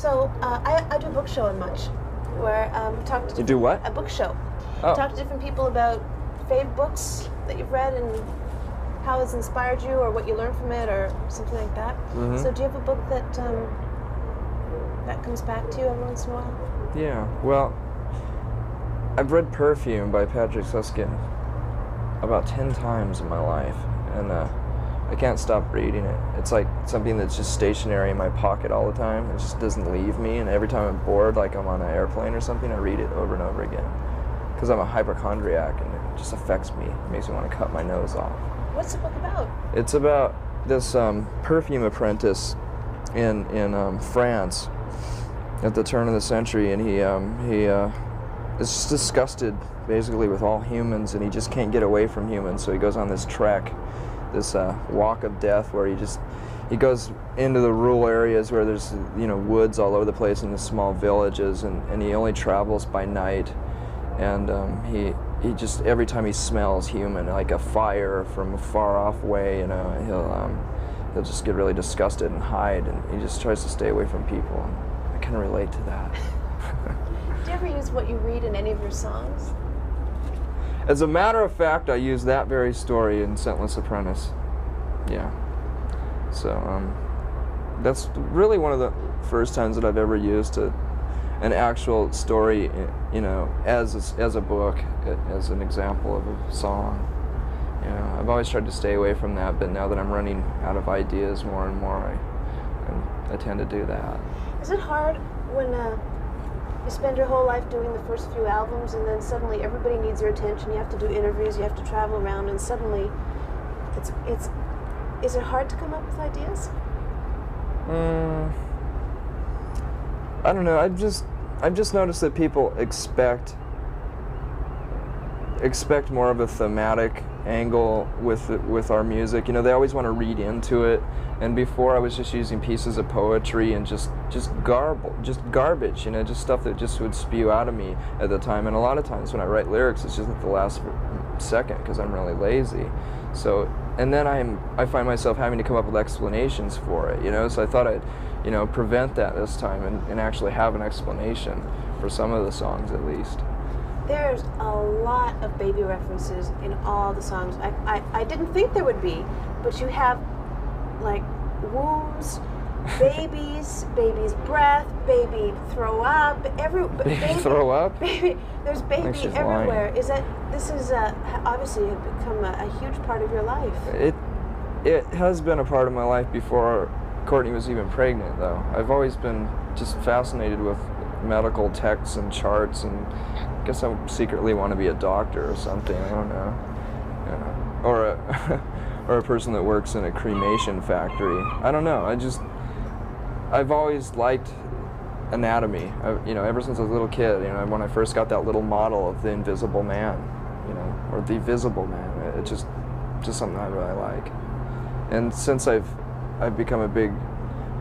So I do a book show in Much, where talk to You do what? a book show. Oh. Talk to different people about fave books that you've read and how it's inspired you, or what you learned from it, or something like that. Mhm. So do you have a book that that comes back to you every once in a while? Yeah. Well, I've read Perfume by Patrick Susskind about 10 times in my life, and I can't stop reading it. It's like something that's just stationary in my pocket all the time. It just doesn't leave me, and every time I'm bored, like I'm on an airplane or something, I read it over and over again. Because I'm a hypochondriac, and it just affects me. It makes me want to cut my nose off. What's the book about? It's about this perfume apprentice in France at the turn of the century, and he is just disgusted basically with all humans, and he just can't get away from humans. So he goes on this trek, this walk of death, where he goes into the rural areas where there's woods all over the place in the small villages, and he only travels by night, and he just, every time he smells human, like a fire from a far off way, he'll just get really disgusted and hide, and he just tries to stay away from people. I can relate to that. Do you ever use what you read in any of your songs? As a matter of fact, I use that very story in Scentless Apprentice. Yeah. So that's really one of the first times that I've ever used an actual story, as a book, as an example of a song. I've always tried to stay away from that, but now that I'm running out of ideas more and more, I tend to do that. Is it hard when you spend your whole life doing the first few albums, and then suddenly everybody needs your attention? You have to do interviews, you have to travel around, and suddenly is it hard to come up with ideas? I don't know. I've just noticed that people expect more of a thematic angle with our music. They always want to read into it. And before, I was just using pieces of poetry and just garbage, just stuff that just would spew out of me at the time. And a lot of times when I write lyrics, it's just at the last second because I'm really lazy. So, and then I find myself having to come up with explanations for it. So I thought I'd prevent that this time and actually have an explanation for some of the songs at least. There's a lot of baby references in all the songs. I didn't think there would be, but you have like wombs, babies, baby's breath, baby throw up, baby throw up? Baby, there's baby everywhere. Lying. This is obviously have become a huge part of your life. It has been a part of my life before Courtney was even pregnant, though. I've always been just fascinated with medical texts and charts, and I guess I secretly want to be a doctor or something. I don't know, or a person that works in a cremation factory. I don't know. I've always liked anatomy. Ever since I was a little kid. When I first got that little model of the Invisible Man, or the Visible Man, it's just something I really like. And since I've become a big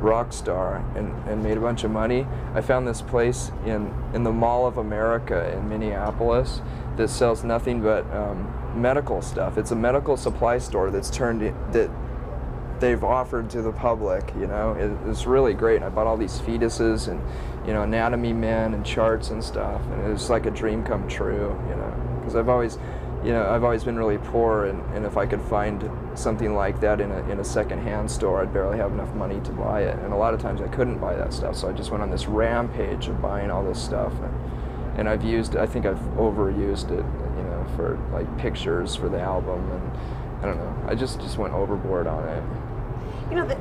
rock star and made a bunch of money, I found this place in the Mall of America in Minneapolis that sells nothing but medical stuff. It's a medical supply store that they've offered to the public. It's really great. I bought all these fetuses and anatomy men and charts and stuff, and it was like a dream come true. Because I've always been really poor, and if I could find something like that in a second-hand store, I'd barely have enough money to buy it. And a lot of times I couldn't buy that stuff, so I just went on this rampage of buying all this stuff. And I think I've overused it, for like pictures for the album, and I don't know. I just went overboard on it.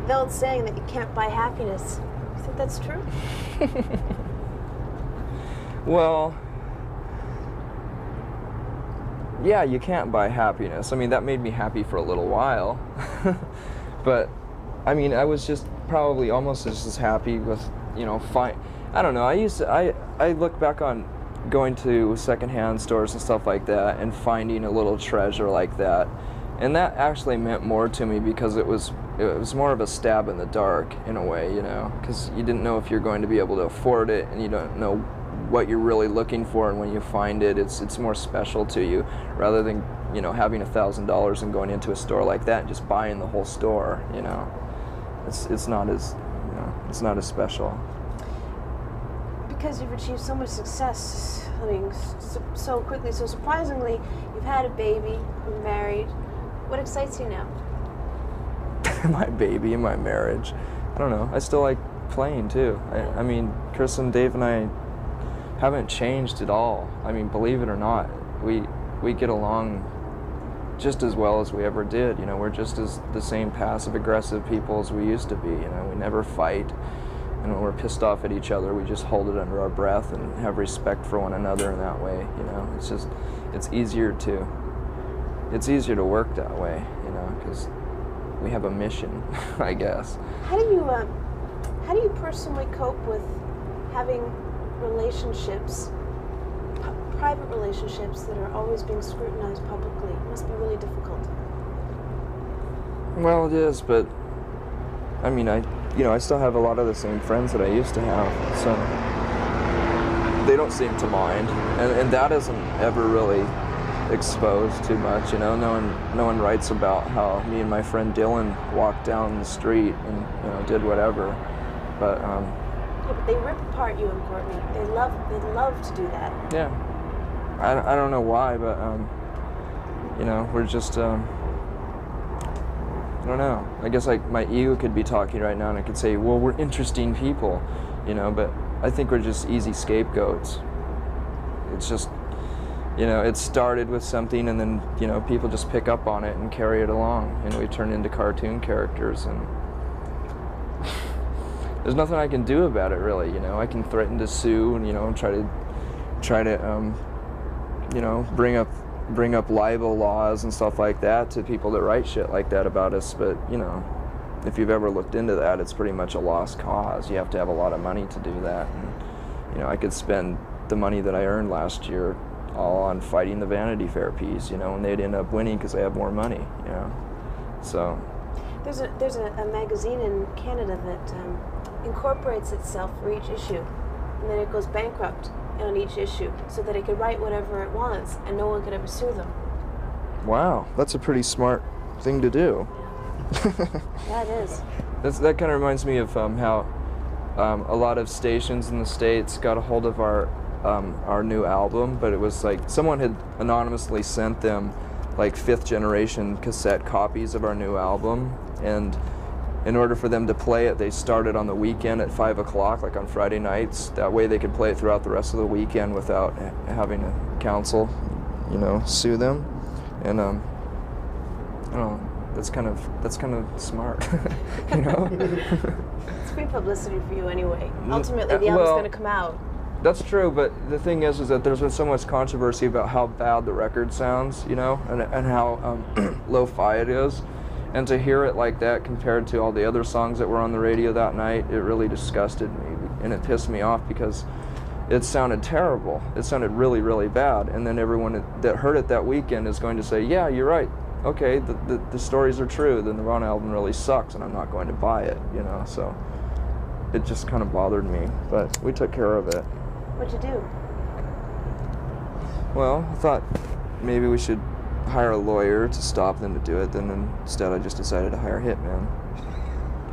The old saying that you can't buy happiness. You think that's true? Well, yeah, you can't buy happiness. I mean, that made me happy for a little while. But, I mean, I was just probably almost just as happy with, I don't know, I look back on going to secondhand stores and stuff like that and finding a little treasure like that. And that actually meant more to me because it was more of a stab in the dark in a way, because you didn't know if you're going to be able to afford it, and you don't know what you're really looking for, and when you find it, it's more special to you rather than having $1,000 and going into a store like that and just buying the whole store. It's not as special. because you've achieved so much success, I mean, so quickly, so surprisingly, you've had a baby, you're married. What excites you now? My baby and my marriage. I don't know. I still like playing too. I mean, Chris and Dave and I haven't changed at all. I mean, believe it or not, we get along just as well as we ever did. You know, we're just as the same passive-aggressive people as we used to be. You know, we never fight. And when we're pissed off at each other, we just hold it under our breath and have respect for one another in that way. You know, it's easier to work that way. You know, because we have a mission, I guess. How do you personally cope with having relationships, private relationships that are always being scrutinized publicly? It must be really difficult. Well, it is, but I mean, I still have a lot of the same friends that I used to have, so they don't seem to mind, and that isn't ever really exposed too much. You know, no one writes about how me and my friend Dylan walked down the street and did whatever, but yeah, but they rip apart you and Courtney. They love to do that. Yeah, I don't know why, but we're just I don't know. I guess like my ego could be talking right now and I could say, well, we're interesting people, but I think we're just easy scapegoats. It's just, it started with something and then, people just pick up on it and carry it along and we turn into cartoon characters and there's nothing I can do about it really, I can threaten to sue and, try to bring up libel laws and stuff like that to people that write shit like that about us, but if you've ever looked into that, it's pretty much a lost cause. You have to have a lot of money to do that, and I could spend the money that I earned last year all on fighting the Vanity Fair piece, and they'd end up winning because they have more money, so there's a magazine in Canada that incorporates itself for each issue, and then it goes bankrupt on each issue so that it could write whatever it wants and no one could ever sue them. Wow, that's a pretty smart thing to do. Yeah, it is. That kind of reminds me of how a lot of stations in the States got a hold of our new album, but it was like someone had anonymously sent them like 5th generation cassette copies of our new album, and in order for them to play it, they started on the weekend at 5 o'clock, like on Friday nights. That way they could play it throughout the rest of the weekend without having a counsel, sue them. And I don't know, that's kind of smart, It's free publicity for you anyway. Ultimately, the album's going to come out. That's true, but the thing is that there's been so much controversy about how bad the record sounds, and how lo-fi it is. And to hear it like that compared to all the other songs that were on the radio that night, it really disgusted me. And it pissed me off because it sounded terrible. It sounded really, really bad. And then everyone that heard it that weekend is going to say, yeah, you're right. Okay, the stories are true. The Nirvana album really sucks and I'm not going to buy it, So it just kind of bothered me. But we took care of it. What'd you do? Well, I thought maybe we should hire a lawyer to stop them to do it. Then instead I just decided to hire a hitman.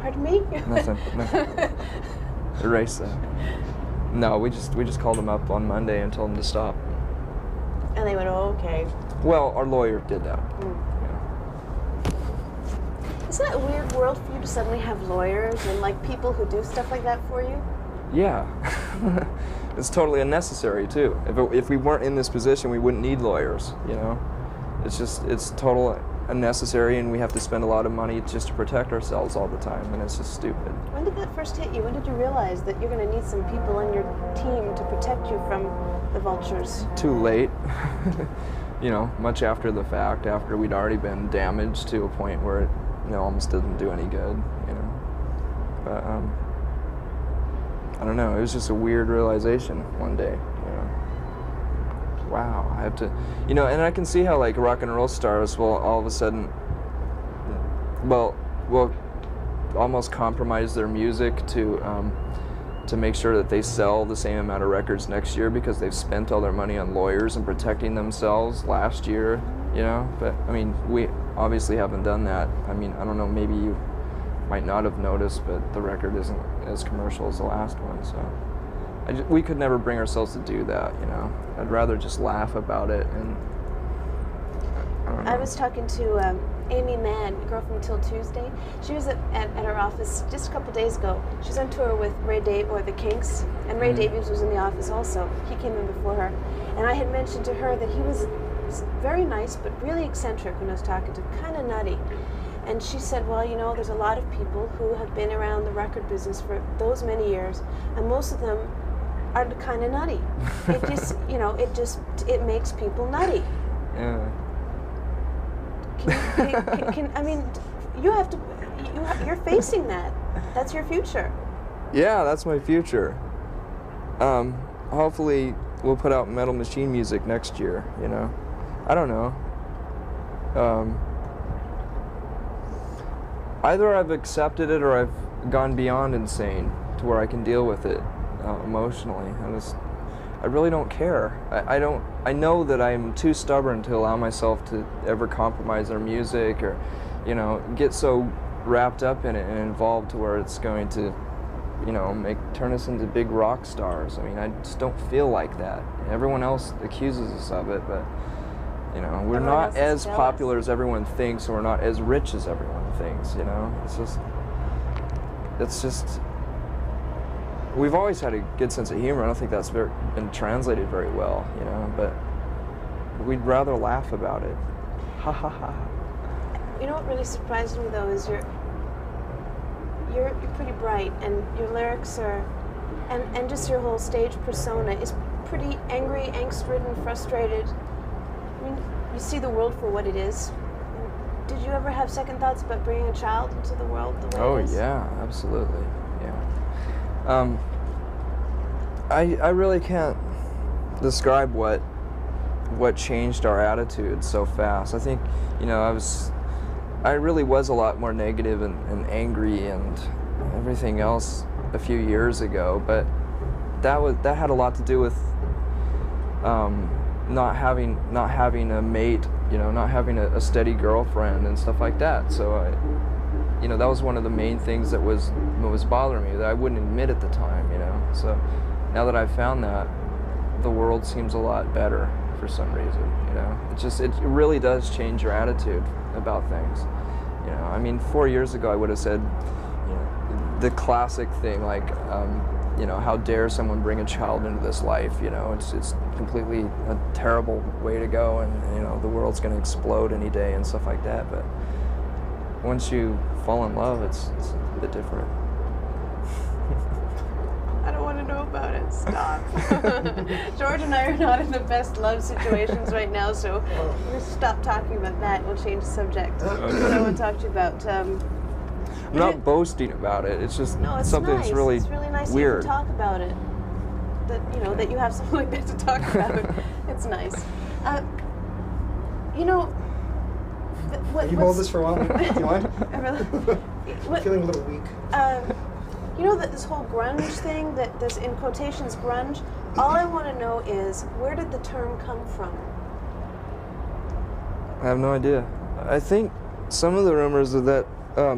Pardon me? Nothing. Erase that. No, we just called them up on Monday and told them to stop. And they went, oh, okay. Well, our lawyer did that. Isn't that a weird world for you to suddenly have lawyers and like people who do stuff like that for you? Yeah. It's totally unnecessary too. If we weren't in this position, we wouldn't need lawyers, It's total unnecessary, and we have to spend a lot of money just to protect ourselves all the time, and it's just stupid. When did that first hit you? When did you realize that you're going to need some people on your team to protect you from the vultures? Too late. Much after the fact, after we'd already been damaged to a point where it, almost didn't do any good, But, I don't know, it was just a weird realization one day, Wow, I have to, and I can see how like rock and roll stars will all of a sudden, will almost compromise their music to make sure that they sell the same amount of records next year because they've spent all their money on lawyers and protecting themselves last year, But I mean, we obviously haven't done that. I mean, I don't know, maybe you might not have noticed, but the record isn't as commercial as the last one, so we could never bring ourselves to do that, you know. I'd rather just laugh about it, and I don't know. I was talking to Amy Mann, a girl from Till Tuesday. She was at her office just a couple days ago. She was on tour with the Kinks, and Ray Davies was in the office also. He came in before her. And I had mentioned to her that he was very nice, but really eccentric when I was talking to him, kind of nutty. And she said, well, you know, there's a lot of people who have been around the record business for those many years, and most of them are kind of nutty. It just, you know, it makes people nutty. Yeah. I mean, you're facing that. That's your future. Yeah, that's my future. Hopefully we'll put out Metal Machine music next year, you know. I don't know. Either I've accepted it or I've gone beyond insane to where I can deal with it emotionally. I really don't care. I know that I'm too stubborn to allow myself to ever compromise our music or, you know, get so wrapped up in it and involved to where it's going to, you know, turn us into big rock stars. I mean, I just don't feel like that. Everyone else accuses us of it, but, you know, we're not as popular as everyone thinks, and we're not as rich as everyone thinks, you know? It's just, we've always had a good sense of humor. I don't think that's been translated very well, you know, but we'd rather laugh about it. Ha ha ha. You know what really surprised me though is you're pretty bright, and your lyrics are, and just your whole stage persona is pretty angry, angst-ridden, frustrated. I mean, you see the world for what it is. Did you ever have second thoughts about bringing a child into the world the way it is? Oh yeah, absolutely. Yeah. I really can't describe what changed our attitude so fast. I think, you know, I really was a lot more negative and angry and everything else a few years ago, but that had a lot to do with not having a mate, you know, not having a steady girlfriend and stuff like that. So you know, that was one of the main things that was bothering me, that I wouldn't admit at the time, you know. So now that I've found that, the world seems a lot better for some reason, you know. It really does change your attitude about things, you know. I mean, 4 years ago I would have said, you know, the classic thing like, you know, how dare someone bring a child into this life, you know. It's completely a terrible way to go, and, you know, the world's going to explode any day and stuff like that. But once you fall in love, it's a bit different. I don't want to know about it. Stop. George and I are not in the best love situations right now, so we'll stop talking about that. We'll change the subject. What I want to talk to you about. I'm not boasting about it. It's just something nice. that's really It's really nice weird. to talk about it. That, you know, that you have something like that to talk about. It's nice. You know. You hold this for a while? Do you mind? I'm feeling a little weak. You know that this whole grunge thing, that this in quotations grunge, all I want to know is, where did the term come from? I have no idea. I think some of the rumors are that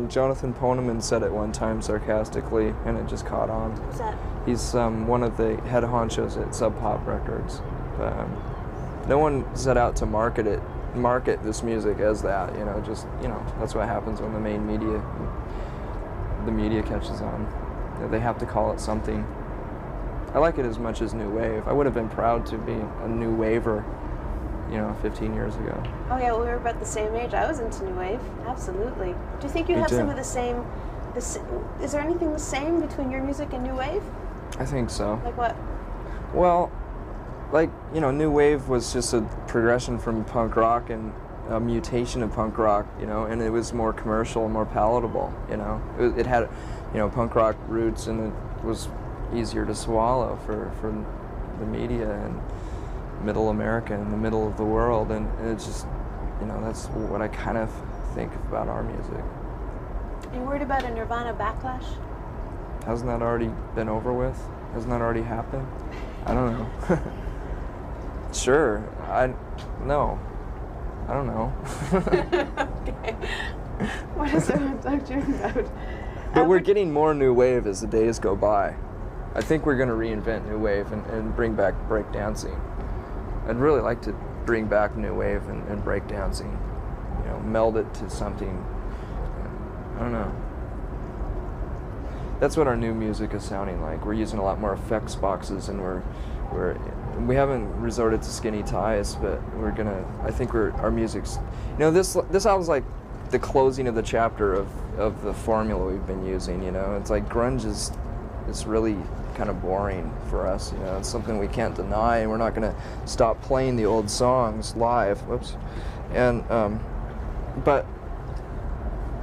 Jonathan Poneman said it one time sarcastically, and it just caught on. Who's that? He's one of the head honchos at Sub Pop Records. But, no one set out to market this music as that, you know. Just, you know, that's what happens when the media catches on. They have to call it something. I like it as much as new wave. I would have been proud to be a new waver, you know, 15 years ago. Oh yeah, well, we were about the same age. I was into new wave, absolutely. Do you think you have some of the same? Is there anything the same between your music and new wave? I think so. Like what? Well, like, you know, new wave was just a progression from punk rock and a mutation of punk rock, you know, and it was more commercial and more palatable, you know. It had, you know, punk rock roots, and it was easier to swallow for the media and middle America and the middle of the world, and it's just, you know, that's what I kind of think about our music. Are you worried about a Nirvana backlash? Hasn't that already been over with? Hasn't that already happened? I don't know. Sure. No. I don't know. Okay. What is it I want to talk to you about? But we're getting more new wave as the days go by. I think we're going to reinvent new wave and bring back breakdancing. I'd really like to bring back new wave and breakdancing, you know, meld it to something. I don't know. That's what our new music is sounding like. We're using a lot more effects boxes, and we haven't resorted to skinny ties, but we're gonna. I think our music's. You know, this album's like the closing of the chapter of the formula we've been using. You know, it's like grunge is really kind of boring for us. You know, it's something we can't deny, and we're not gonna stop playing the old songs live. Whoops, and but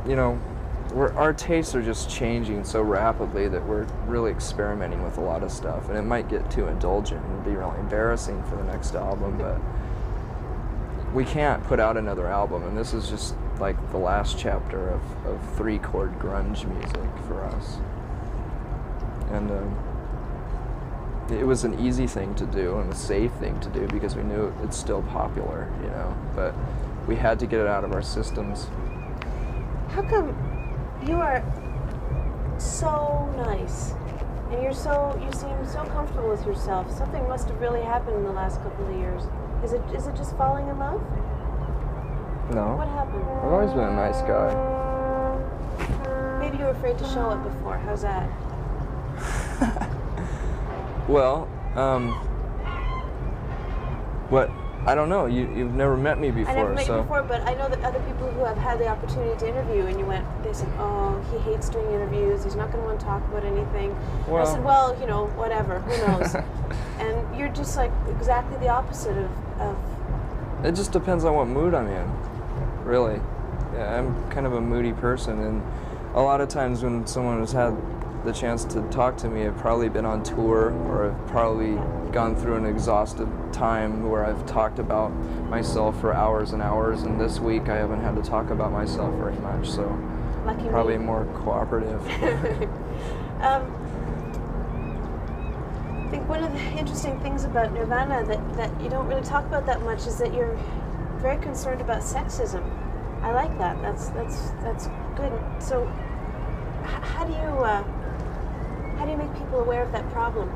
you know. Our tastes are just changing so rapidly that we're really experimenting with a lot of stuff, and it might get too indulgent and be really embarrassing for the next album, but we can't put out another album, and this is just like the last chapter of 3-chord grunge music for us. And it was an easy thing to do and a safe thing to do because we knew it's still popular, you know, but we had to get it out of our systems. How come you are so nice, and you seem so comfortable with yourself? Something must have really happened in the last couple of years. Is it just falling in love? No. What happened? I've always been a nice guy. Maybe you were afraid to show it before. How's that? Well, what? I don't know. You've never met me before. I never met so. you before, but I know that other people who have had the opportunity to interview, and they said, oh, he hates doing interviews, he's not going to want to talk about anything. Well, I said, well, you know, whatever, who knows? And you're just like exactly the opposite of... It just depends on what mood I'm in, really. Yeah, I'm kind of a moody person, and a lot of times when someone has had the chance to talk to me, I've probably been on tour, or I've probably gone through an exhaustive time where I've talked about myself for hours and hours, and this week I haven't had to talk about myself very much, so Lucky probably me. more cooperative. I think one of the interesting things about Nirvana that you don't really talk about that much is that you're very concerned about sexism. I like that. That's good. So how do you make people aware of that problem?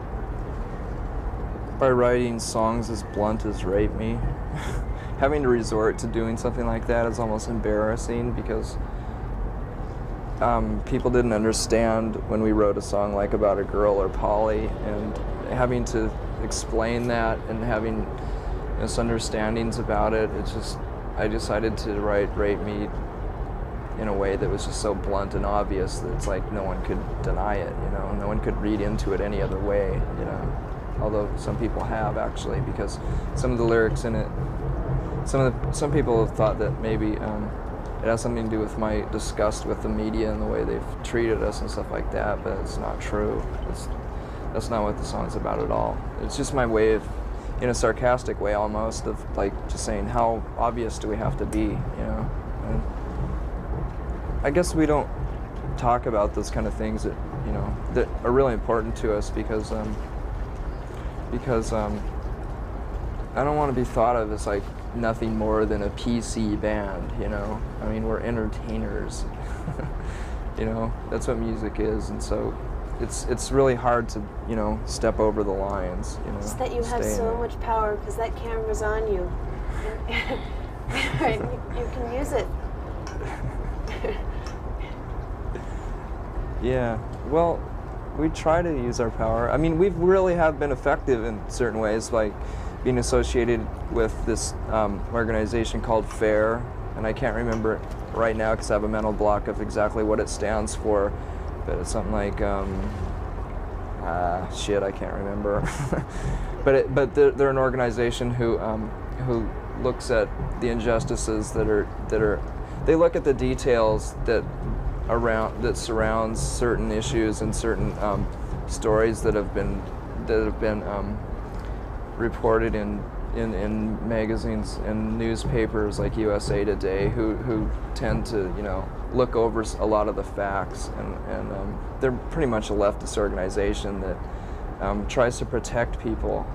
By writing songs as blunt as Rape Me. Having to resort to doing something like that is almost embarrassing because people didn't understand when we wrote a song like About a Girl or Polly, and having to explain that and having misunderstandings about it, I decided to write Rape Me in a way that was just so blunt and obvious that it's like no one could deny it, you know, no one could read into it any other way, you know, although some people have actually, because some of the lyrics in it, some people have thought that maybe it has something to do with my disgust with the media and the way they've treated us and stuff like that, but it's not true. That's not what the song's about at all. It's just my way of, in a sarcastic way almost, of like just saying how obvious do we have to be, you know. And I guess we don't talk about those kind of things that, you know, that are really important to us because I don't want to be thought of as like nothing more than a PC band, you know. I mean, we're entertainers. You know, that's what music is, and so it's really hard to, you know, step over the lines, you know. It's that you have so much power because that camera's on you. Right, you can use it. Yeah, well, we try to use our power. I mean, we really have been effective in certain ways, like being associated with this organization called FAIR, and I can't remember it right now because I have a mental block of exactly what it stands for, but it's something like, shit, I can't remember. but they're an organization who looks at the injustices that are, they look at the details that surrounds certain issues and certain stories that have been reported in magazines and newspapers like USA Today, who tend to, you know, look over a lot of the facts, and they're pretty much a leftist organization that tries to protect people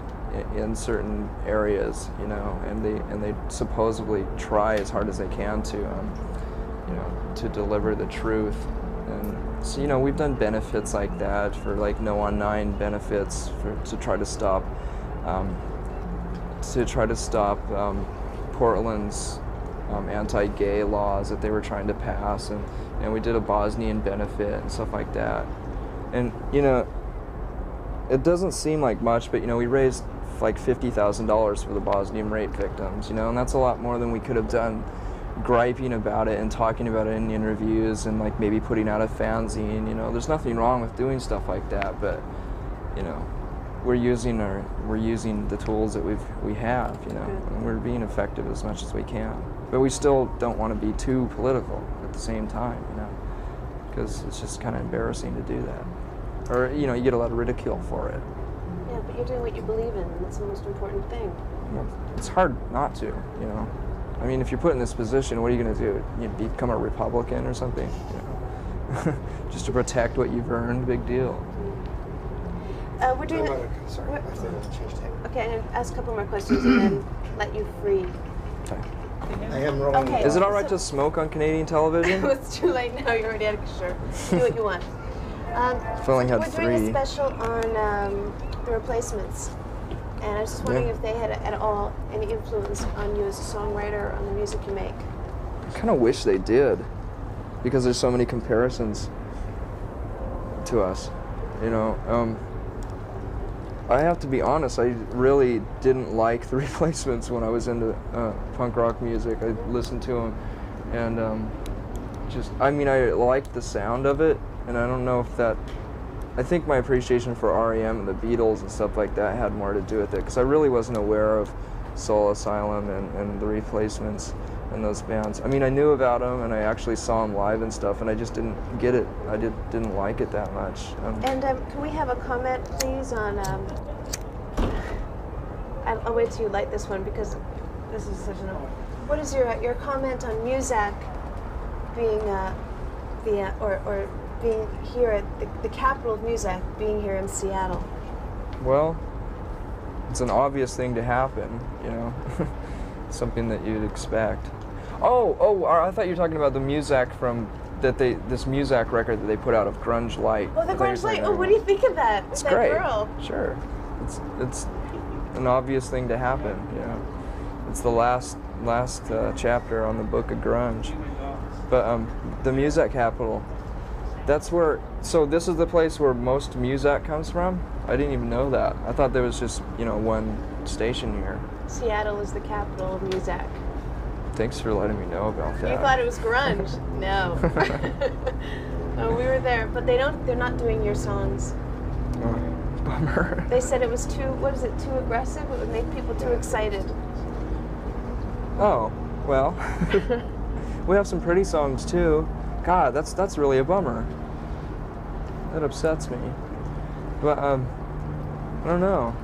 in certain areas, you know, and they supposedly try as hard as they can to, you know, to deliver the truth. And so, you know, we've done benefits like that for like No on 9 benefits to try to stop Portland's anti-gay laws that they were trying to pass, and we did a Bosnian benefit and stuff like that. And you know, it doesn't seem like much, but you know, we raised like $50,000 for the Bosnian rape victims, you know, and that's a lot more than we could have done griping about it and talking about it in interviews and like maybe putting out a fanzine. You know, there's nothing wrong with doing stuff like that, but you know, we're using the tools that we have, you know, and we're being effective as much as we can. But we still don't want to be too political at the same time, you know, because it's just kind of embarrassing to do that. Or, you know, you get a lot of ridicule for it. Yeah, but you're doing what you believe in, and that's the most important thing. Well, it's hard not to, you know. I mean, if you're put in this position, what are you going to do? You become a Republican or something? You know? Just to protect what you've earned, big deal. We're doing Sorry, I have to change tape. Okay, I'm going to ask a couple more questions and then let you free. Okay. I am rolling. Okay. Is it all right to smoke on Canadian television? It's too late now. You're already out of sure. Do what you want. I've only had we're doing 3. a special on the Replacements, and I was just wondering if they had at all any influence on you as a songwriter or on the music you make. I kind of wish they did, because there's so many comparisons to us, you know. I have to be honest, I really didn't like the Replacements when I was into punk rock music. I listened to them, and I mean, I liked the sound of it, and I don't know if that, I think my appreciation for R.E.M. and the Beatles and stuff like that had more to do with it, because I really wasn't aware of Soul Asylum and the Replacements and those bands. I mean, I knew about them, and I actually saw them live and stuff, and I just didn't get it. I didn't like it that much. And can we have a comment, please, on... I'll wait till you light this one, because this is such an... What is your comment on Muzak being being here at the capital of Muzak, being here in Seattle? Well, it's an obvious thing to happen, you know, something that you'd expect. Oh, I thought you were talking about the Muzak this Muzak record that they put out of Grunge Light. Oh, the Grunge Light. Oh, what do you think of that? It's that great. Girl? Sure, it's an obvious thing to happen, you know. It's the last chapter on the book of grunge. But the Muzak capital, that's where. So this is the place where most Muzak comes from. I didn't even know that. I thought there was just, you know, one station here. Seattle is the capital of Muzak. Thanks for letting me know about that. You thought it was grunge? No. Oh, we were there, but they're not doing your songs. Oh, bummer. They said it was too aggressive? It would make people too excited. Oh, well. We have some pretty songs too. God, that's really a bummer. That upsets me. But I don't know.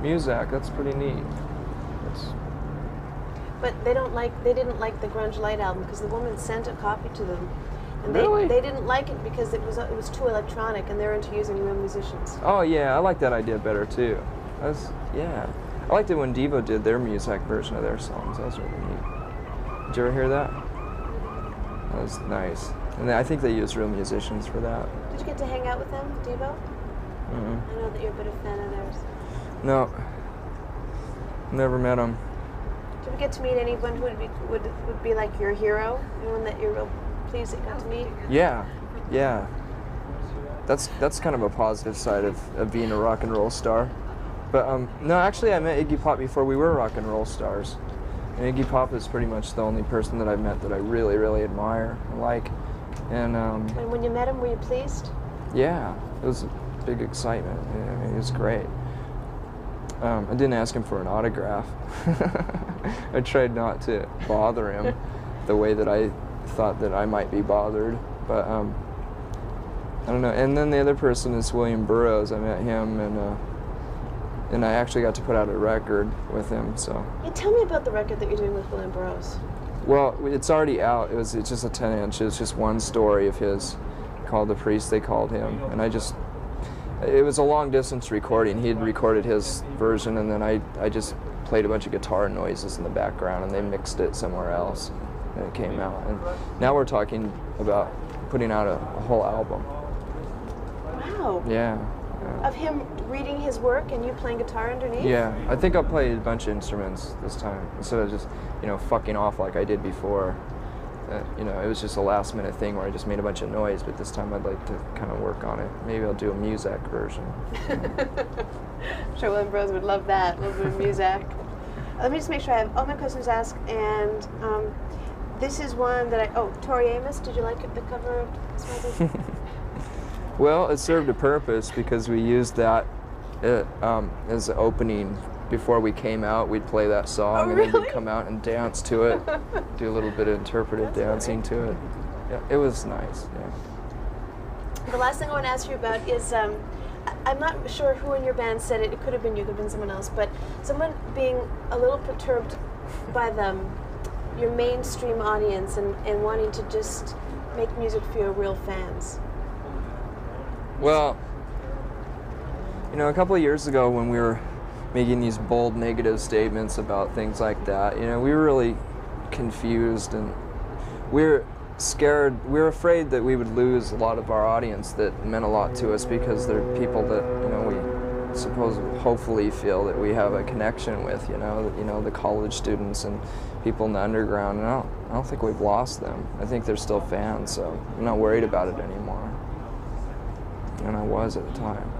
Muzak, that's pretty neat. But they didn't like the Grunge Light album because the woman sent a copy to them. And Really? they didn't like it because it was too electronic, and they're into using real musicians. Oh yeah, I like that idea better too. I liked it when Devo did their Muzak version of their songs. That was really neat. Did you ever hear that? That was nice. And I think they used real musicians for that. Did you get to hang out with them, Devo? Mm-mm. I know that you're a bit of a fan of theirs. No. Never met them. Did you get to meet anyone who would be like your hero? Anyone that you're real pleased that you got to meet? Yeah. That's kind of a positive side of being a rock and roll star. But no, actually I met Iggy Pop before we were rock and roll stars. And Iggy Pop is pretty much the only person that I've met that I really, really admire and like. And when you met him, were you pleased? Yeah, it was a big excitement. I mean, it was great. I didn't ask him for an autograph. I tried not to bother him the way that I thought that I might be bothered. But I don't know. And then the other person is William Burroughs. I met him, and I actually got to put out a record with him. So. Yeah, tell me about the record that you're doing with William Burroughs. Well, it's already out. It's just a 10-inch. It's just one story of his called The Priest They Called Him. And it was a long-distance recording. He had recorded his version, and then I just played a bunch of guitar noises in the background, and they mixed it somewhere else, and it came out. And now we're talking about putting out a whole album. Wow. Yeah. Of him reading his work and you playing guitar underneath? Yeah, I think I'll play a bunch of instruments this time instead of just, fucking off like I did before. It was just a last minute thing where I just made a bunch of noise, but this time I'd like to kind of work on it. Maybe I'll do a Muzak version. I'm sure William Bros would love that, a little bit of Muzak. Let me just make sure I have all my questions asked, and this is one that Tori Amos, did you like the cover of Smiley? Well, it served a purpose because we used that as the opening. Before we came out, we'd play that song, and then we'd come out and dance to it, do a little bit of interpretive dancing to it. Yeah, it was nice. Yeah. The last thing I want to ask you about is, I'm not sure who in your band said it. It could have been you, could have been someone else, but someone being a little perturbed by your mainstream audience and wanting to just make music for your real fans. Well, a couple of years ago when we were making these bold negative statements about things like that, we were really confused, and we were scared. We were afraid that we would lose a lot of our audience that meant a lot to us because they're people that we hopefully feel that we have a connection with, the college students and people in the underground. And I don't think we've lost them. I think they're still fans, so I'm not worried about it anymore. And I was at the time.